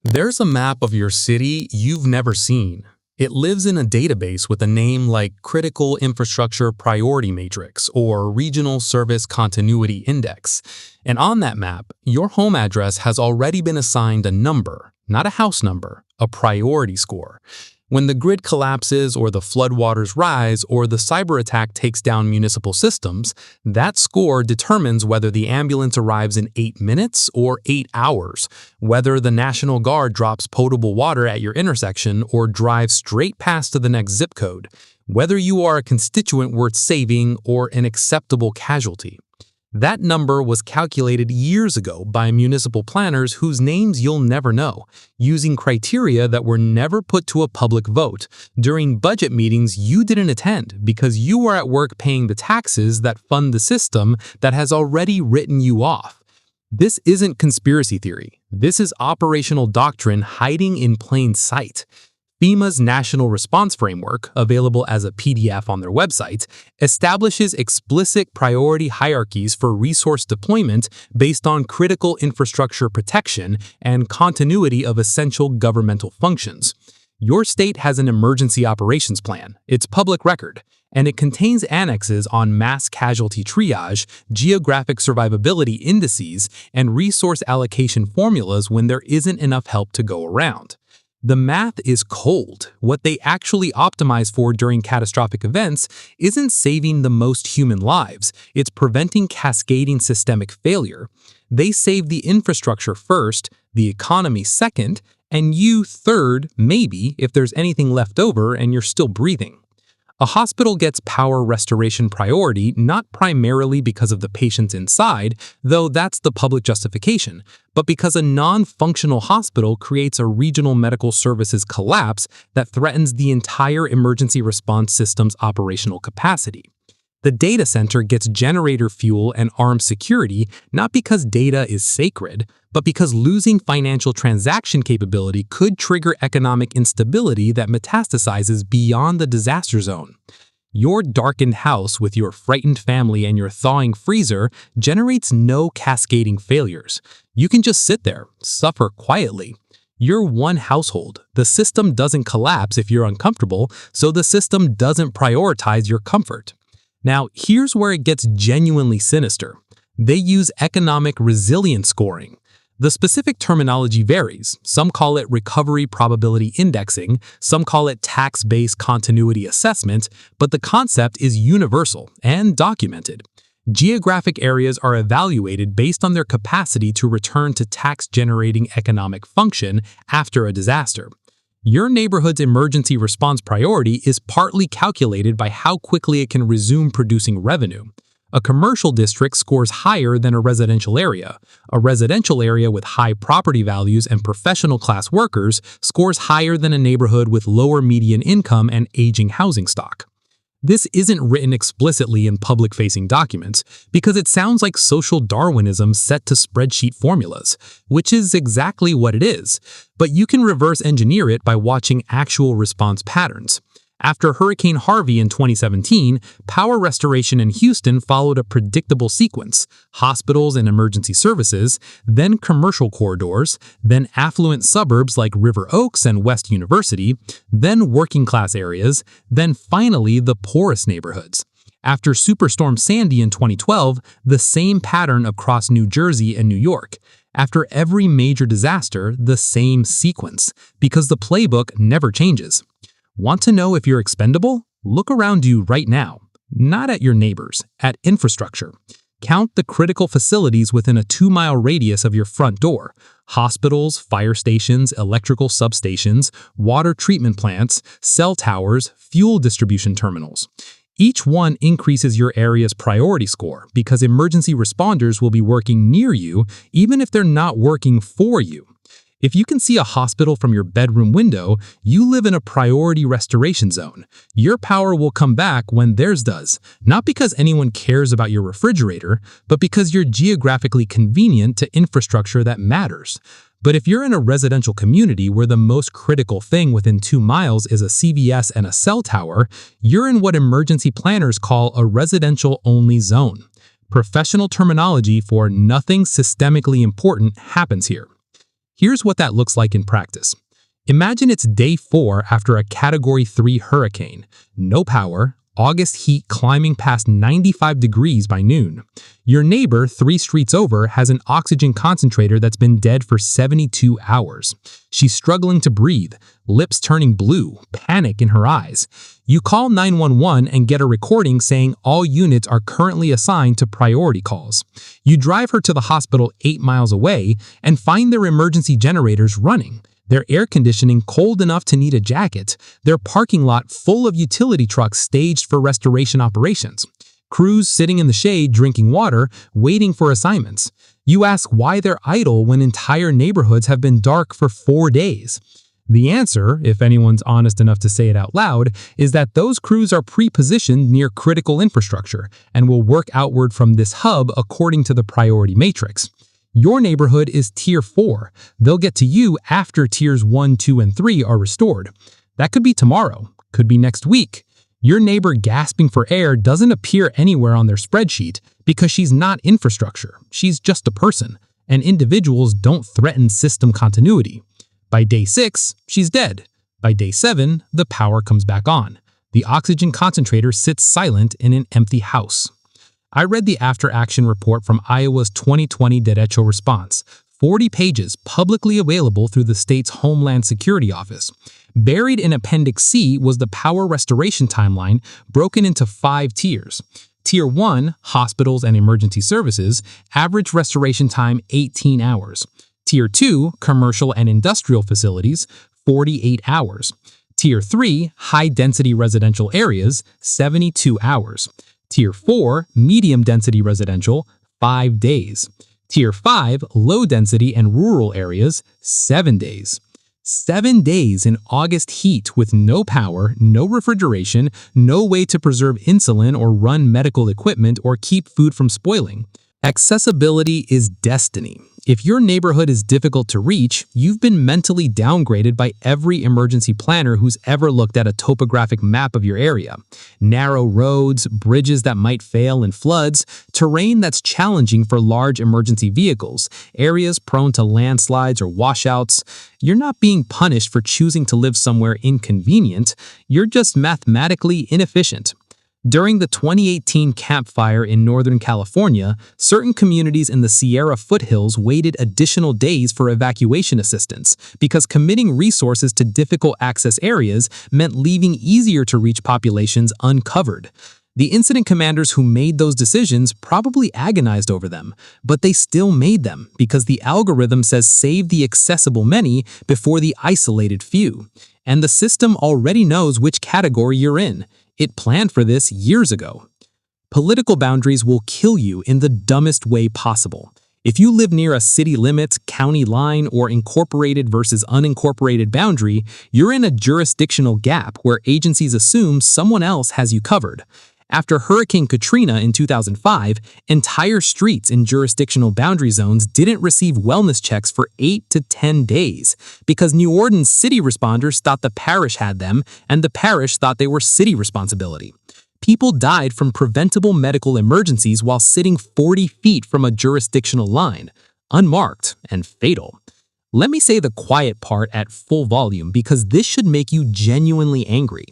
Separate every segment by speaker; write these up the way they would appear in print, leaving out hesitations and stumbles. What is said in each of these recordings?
Speaker 1: There's a map of your city you've never seen. It lives in a database with a name like Critical Infrastructure Priority Matrix or Regional Service Continuity Index. And on that map, your home address has already been assigned a number, not a house number, a priority score. When the grid collapses or the floodwaters rise or the cyber attack takes down municipal systems, that score determines whether the ambulance arrives in 8 minutes or 8 hours, whether the National Guard drops potable water at your intersection or drives straight past to the next zip code, whether you are a constituent worth saving or an acceptable casualty. That number was calculated years ago by municipal planners whose names you'll never know, using criteria that were never put to a public vote during budget meetings you didn't attend because you were at work paying the taxes that fund the system that has already written you off. This isn't conspiracy theory. This is operational doctrine hiding in plain sight. FEMA's National Response Framework, available as a PDF on their website, establishes explicit priority hierarchies for resource deployment based on critical infrastructure protection and continuity of essential governmental functions. Your state has an emergency operations plan. It's public record, and it contains annexes on mass casualty triage, geographic survivability indices, and resource allocation formulas when there isn't enough help to go around. The math is cold. What they actually optimize for during catastrophic events isn't saving the most human lives, it's preventing cascading systemic failure. They save the infrastructure first, the economy second, and you third, maybe, if there's anything left over and you're still breathing. A hospital gets power restoration priority not primarily because of the patients inside, though that's the public justification, but because a non-functional hospital creates a regional medical services collapse that threatens the entire emergency response system's operational capacity. The data center gets generator fuel and armed security not because data is sacred, but because losing financial transaction capability could trigger economic instability that metastasizes beyond the disaster zone. Your darkened house with your frightened family and your thawing freezer generates no cascading failures. You can just sit there, suffer quietly. You're one household. The system doesn't collapse if you're uncomfortable, so the system doesn't prioritize your comfort. Now, here's where it gets genuinely sinister. They use economic resilience scoring. The specific terminology varies. Some call it recovery probability indexing, some call it tax-based continuity assessment, but the concept is universal and documented. Geographic areas are evaluated based on their capacity to return to tax-generating economic function after a disaster. Your neighborhood's emergency response priority is partly calculated by how quickly it can resume producing revenue. A commercial district scores higher than a residential area. A residential area with high property values and professional class workers scores higher than a neighborhood with lower median income and aging housing stock. This isn't written explicitly in public-facing documents because it sounds like social Darwinism set to spreadsheet formulas, which is exactly what it is, but you can reverse engineer it by watching actual response patterns. After Hurricane Harvey in 2017, power restoration in Houston followed a predictable sequence: hospitals and emergency services, then commercial corridors, then affluent suburbs like River Oaks and West University, then working-class areas, then finally the poorest neighborhoods. After Superstorm Sandy in 2012, the same pattern across New Jersey and New York. After every major disaster, the same sequence, because the playbook never changes. Want to know if you're expendable? Look around you right now. Not at your neighbors, at infrastructure. Count the critical facilities within a 2-mile radius of your front door. Hospitals, fire stations, electrical substations, water treatment plants, cell towers, fuel distribution terminals. Each one increases your area's priority score because emergency responders will be working near you even if they're not working for you. If you can see a hospital from your bedroom window, you live in a priority restoration zone. Your power will come back when theirs does, not because anyone cares about your refrigerator, but because you're geographically convenient to infrastructure that matters. But if you're in a residential community where the most critical thing within 2 miles is a CVS and a cell tower, you're in what emergency planners call a residential-only zone. Professional terminology for nothing systemically important happens here. Here's what that looks like in practice. Imagine it's day 4 after a Category 3 hurricane. No power, August heat climbing past 95 degrees by noon. Your neighbor 3 streets over has an oxygen concentrator that's been dead for 72 hours. She's struggling to breathe, lips turning blue, panic in her eyes. You call 911 and get a recording saying all units are currently assigned to priority calls. You drive her to the hospital 8 miles away and find their emergency generators running. Their air conditioning cold enough to need a jacket, their parking lot full of utility trucks staged for restoration operations, crews sitting in the shade drinking water, waiting for assignments. You ask why they're idle when entire neighborhoods have been dark for 4 days. The answer, if anyone's honest enough to say it out loud, is that those crews are pre-positioned near critical infrastructure and will work outward from this hub according to the priority matrix. Your neighborhood is Tier 4. They'll get to you after Tiers 1, 2, and 3 are restored. That could be tomorrow, could be next week. Your neighbor gasping for air doesn't appear anywhere on their spreadsheet because she's not infrastructure. She's just a person, and individuals don't threaten system continuity. By day 6, she's dead. By day 7, the power comes back on. The oxygen concentrator sits silent in an empty house. I read the after-action report from Iowa's 2020 Derecho Response, 40 pages publicly available through the state's Homeland Security Office. Buried in Appendix C was the power restoration timeline broken into 5 tiers. Tier 1, hospitals and emergency services, average restoration time 18 hours. Tier 2, commercial and industrial facilities, 48 hours. Tier 3, high-density residential areas, 72 hours. Tier 4, medium-density residential, 5 days. Tier 5, low-density and rural areas, 7 days. 7 days in August heat with no power, no refrigeration, no way to preserve insulin or run medical equipment or keep food from spoiling. Accessibility is destiny. If your neighborhood is difficult to reach, you've been mentally downgraded by every emergency planner who's ever looked at a topographic map of your area. Narrow roads, bridges that might fail in floods, terrain that's challenging for large emergency vehicles, areas prone to landslides or washouts. You're not being punished for choosing to live somewhere inconvenient. You're just mathematically inefficient. During the 2018 Camp Fire in Northern California, certain communities in the Sierra foothills waited additional days for evacuation assistance because committing resources to difficult access areas meant leaving easier-to-reach populations uncovered. The incident commanders who made those decisions probably agonized over them, but they still made them because the algorithm says save the accessible many before the isolated few. And the system already knows which category you're in. It planned for this years ago. Political boundaries will kill you in the dumbest way possible. If you live near a city limits, county line, or incorporated versus unincorporated boundary, you're in a jurisdictional gap where agencies assume someone else has you covered. After Hurricane Katrina in 2005, entire streets in jurisdictional boundary zones didn't receive wellness checks for 8 to 10 days because New Orleans city responders thought the parish had them and the parish thought they were city responsibility. People died from preventable medical emergencies while sitting 40 feet from a jurisdictional line, unmarked and fatal. Let me say the quiet part at full volume because this should make you genuinely angry.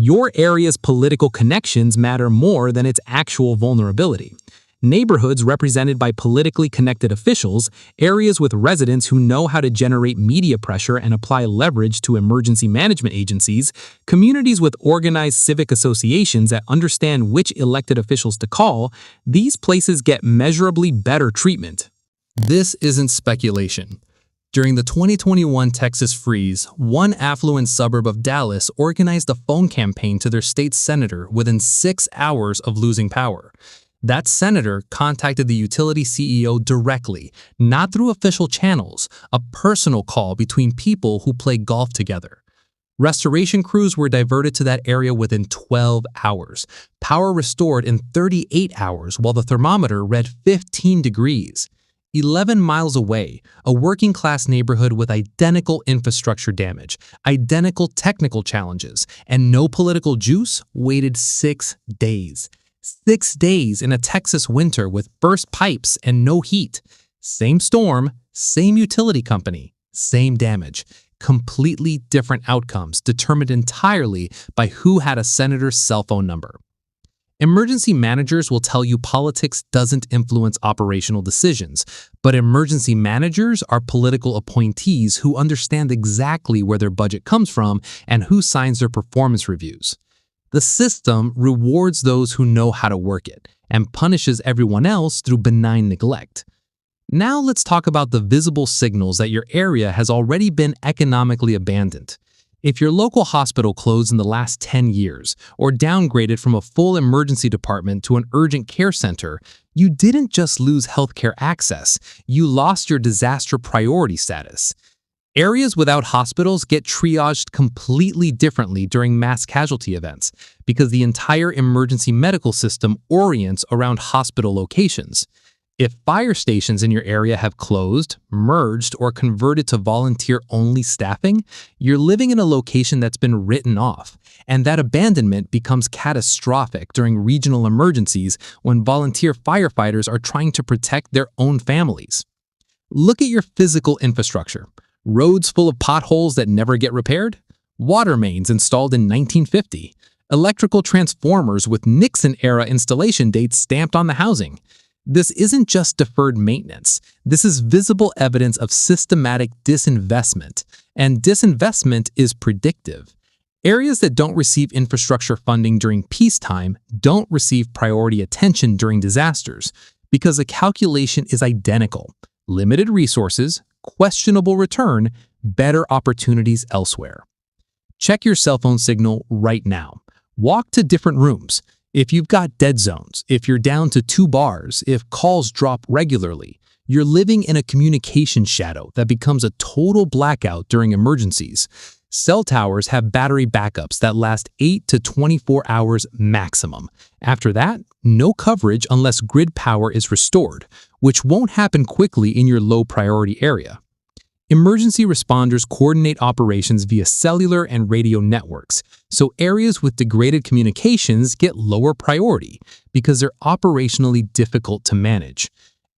Speaker 1: Your area's political connections matter more than its actual vulnerability. Neighborhoods represented by politically connected officials, areas with residents who know how to generate media pressure and apply leverage to emergency management agencies, communities with organized civic associations that understand which elected officials to call, these places get measurably better treatment. This isn't speculation. During the 2021 Texas freeze, one affluent suburb of Dallas organized a phone campaign to their state senator within 6 hours of losing power. That senator contacted the utility CEO directly, not through official channels, a personal call between people who play golf together. Restoration crews were diverted to that area within 12 hours. Power restored in 38 hours while the thermometer read 15 degrees. 11 miles away, a working-class neighborhood with identical infrastructure damage, identical technical challenges, and no political juice waited 6 days. 6 days in a Texas winter with burst pipes and no heat. Same storm, same utility company, same damage. Completely different outcomes determined entirely by who had a senator's cell phone number. Emergency managers will tell you politics doesn't influence operational decisions, but emergency managers are political appointees who understand exactly where their budget comes from and who signs their performance reviews. The system rewards those who know how to work it and punishes everyone else through benign neglect. Now let's talk about the visible signals that your area has already been economically abandoned. If your local hospital closed in the last 10 years or downgraded from a full emergency department to an urgent care center, you didn't just lose healthcare access, you lost your disaster priority status. Areas without hospitals get triaged completely differently during mass casualty events because the entire emergency medical system orients around hospital locations. If fire stations in your area have closed, merged, or converted to volunteer-only staffing, you're living in a location that's been written off, and that abandonment becomes catastrophic during regional emergencies when volunteer firefighters are trying to protect their own families. Look at your physical infrastructure. Roads full of potholes that never get repaired? Water mains installed in 1950? Electrical transformers with Nixon-era installation dates stamped on the housing? This isn't just deferred maintenance. This is visible evidence of systematic disinvestment, and disinvestment is predictive. Areas that don't receive infrastructure funding during peacetime don't receive priority attention during disasters because the calculation is identical. Limited resources, questionable return, better opportunities elsewhere. Check your cell phone signal right now. Walk to different rooms. If you've got dead zones, if you're down to 2 bars, if calls drop regularly, you're living in a communication shadow that becomes a total blackout during emergencies. Cell towers have battery backups that last 8 to 24 hours maximum. After that, no coverage unless grid power is restored, which won't happen quickly in your low-priority area. Emergency responders coordinate operations via cellular and radio networks, so areas with degraded communications get lower priority because they're operationally difficult to manage.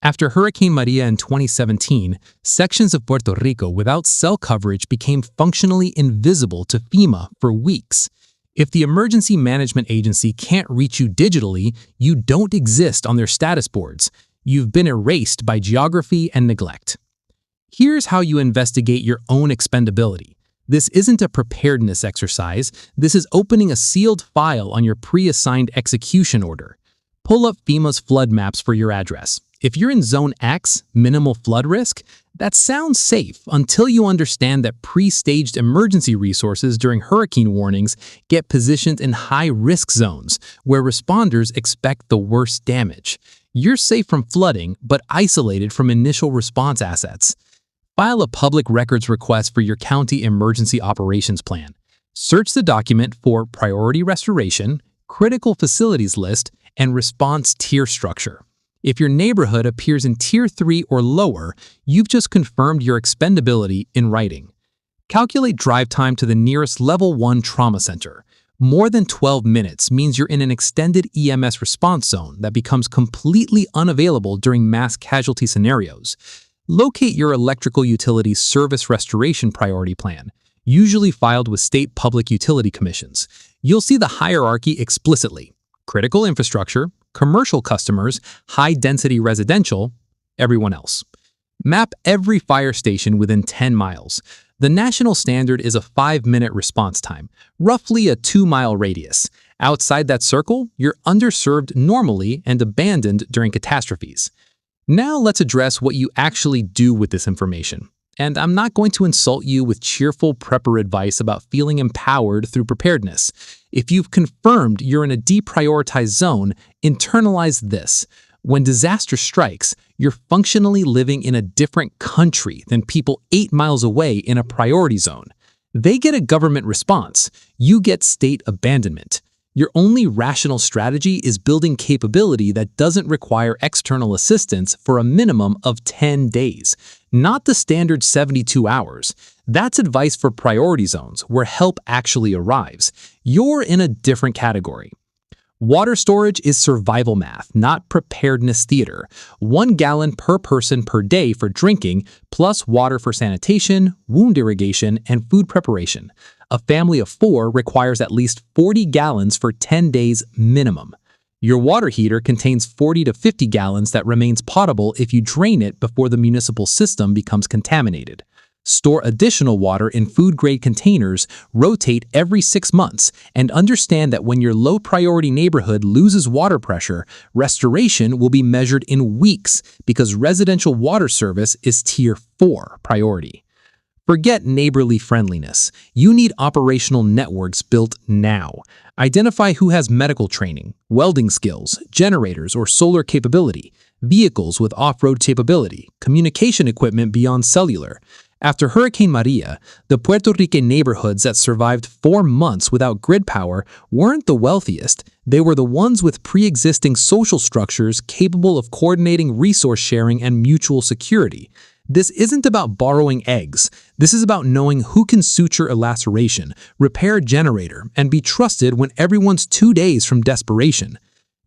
Speaker 1: After Hurricane Maria in 2017, sections of Puerto Rico without cell coverage became functionally invisible to FEMA for weeks. If the emergency management agency can't reach you digitally, you don't exist on their status boards. You've been erased by geography and neglect. Here's how you investigate your own expendability. This isn't a preparedness exercise. This is opening a sealed file on your pre-assigned execution order. Pull up FEMA's flood maps for your address. If you're in Zone X, minimal flood risk, that sounds safe until you understand that pre-staged emergency resources during hurricane warnings get positioned in high-risk zones where responders expect the worst damage. You're safe from flooding, but isolated from initial response assets. File a public records request for your county emergency operations plan. Search the document for priority restoration, critical facilities list, and response tier structure. If your neighborhood appears in Tier 3 or lower, you've just confirmed your expendability in writing. Calculate drive time to the nearest Level 1 trauma center. More than 12 minutes means you're in an extended EMS response zone that becomes completely unavailable during mass casualty scenarios. Locate your electrical utility service restoration priority plan, usually filed with state public utility commissions. You'll see the hierarchy explicitly: critical infrastructure, commercial customers, high-density residential, everyone else. Map every fire station within 10 miles. The national standard is a 5-minute response time, roughly a 2-mile radius. Outside that circle, you're underserved normally and abandoned during catastrophes. Now let's address what you actually do with this information. And I'm not going to insult you with cheerful prepper advice about feeling empowered through preparedness. If you've confirmed you're in a deprioritized zone, internalize this. When disaster strikes, you're functionally living in a different country than people 8 miles away in a priority zone. They get a government response. You get state abandonment. Your only rational strategy is building capability that doesn't require external assistance for a minimum of 10 days, not the standard 72 hours. That's advice for priority zones where help actually arrives. You're in a different category. Water storage is survival math, not preparedness theater. 1 gallon per person per day for drinking, plus water for sanitation, wound irrigation, and food preparation. A family of 4 requires at least 40 gallons for 10 days minimum. Your water heater contains 40 to 50 gallons that remains potable if you drain it before the municipal system becomes contaminated. Store additional water in food-grade containers, rotate every 6 months, and understand that when your low-priority neighborhood loses water pressure, restoration will be measured in weeks because residential water service is Tier 4 priority. Forget neighborly friendliness. You need operational networks built now. Identify who has medical training, welding skills, generators or solar capability, vehicles with off-road capability, communication equipment beyond cellular. After Hurricane Maria, the Puerto Rican neighborhoods that survived 4 months without grid power weren't the wealthiest. They were the ones with pre-existing social structures capable of coordinating resource sharing and mutual security. This isn't about borrowing eggs. This is about knowing who can suture a laceration, repair a generator, and be trusted when everyone's 2 days from desperation.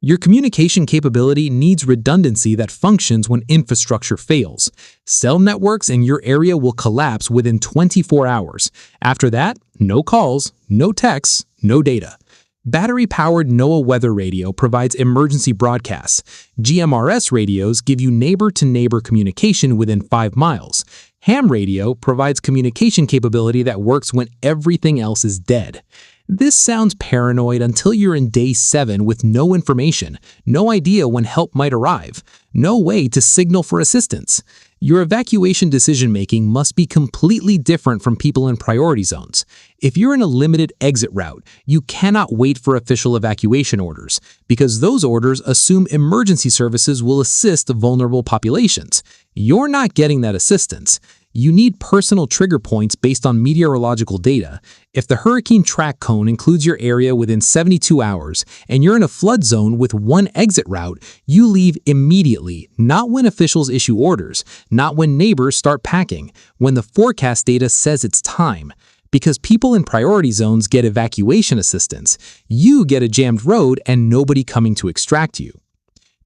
Speaker 1: Your communication capability needs redundancy that functions when infrastructure fails. Cell networks in your area will collapse within 24 hours. After that, no calls, no texts, no data. Battery-powered NOAA weather radio provides emergency broadcasts. GMRS radios give you neighbor-to-neighbor communication within 5 miles. Ham radio provides communication capability that works when everything else is dead. This sounds paranoid until you're in day 7 with no information, no idea when help might arrive, no way to signal for assistance. Your evacuation decision-making must be completely different from people in priority zones. If you're in a limited exit route, you cannot wait for official evacuation orders, because those orders assume emergency services will assist vulnerable populations. You're not getting that assistance. You need personal trigger points based on meteorological data. If the hurricane track cone includes your area within 72 hours and you're in a flood zone with 1 exit route, you leave immediately, not when officials issue orders, not when neighbors start packing, when the forecast data says it's time. Because people in priority zones get evacuation assistance, you get a jammed road and nobody coming to extract you.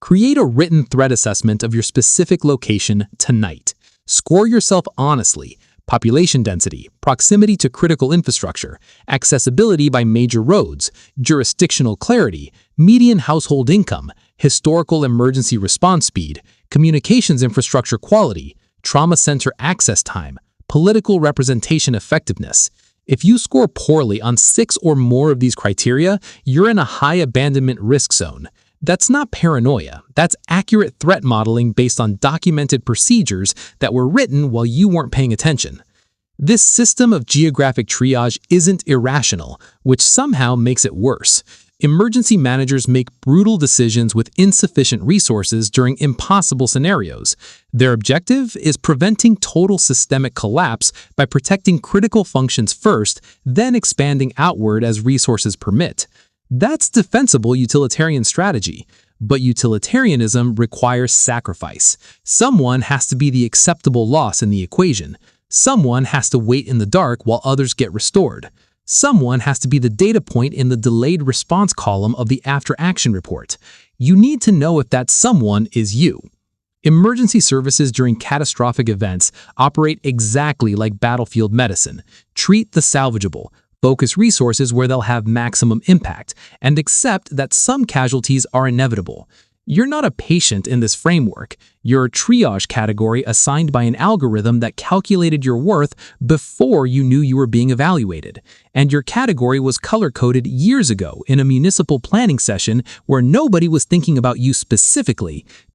Speaker 1: Create a written threat assessment of your specific location tonight. Score yourself honestly: population density, proximity to critical infrastructure, accessibility by major roads, jurisdictional clarity, median household income, historical emergency response speed, communications infrastructure quality, trauma center access time, political representation effectiveness. If you score poorly on 6 or more of these criteria, you're in a high abandonment risk zone. That's not paranoia. That's accurate threat modeling based on documented procedures that were written while you weren't paying attention. This system of geographic triage isn't irrational, which somehow makes it worse. Emergency managers make brutal decisions with insufficient resources during impossible scenarios. Their objective is preventing total systemic collapse by protecting critical functions first, then expanding outward as resources permit. That's defensible utilitarian strategy, but utilitarianism requires sacrifice. Someone has to be the acceptable loss in the equation. Someone has to wait in the dark while others get restored. Someone has to be the data point in the delayed response column of the after-action report. You need to know if that someone is you. Emergency services during catastrophic events operate exactly like battlefield medicine. Treat the salvageable. Focus resources where they'll have maximum impact, and accept that some casualties are inevitable. You're not a patient in this framework. You're a triage category assigned by an algorithm that calculated your worth before you knew you were being evaluated. And your category was color-coded years ago in a municipal planning session where nobody was thinking about you specifically.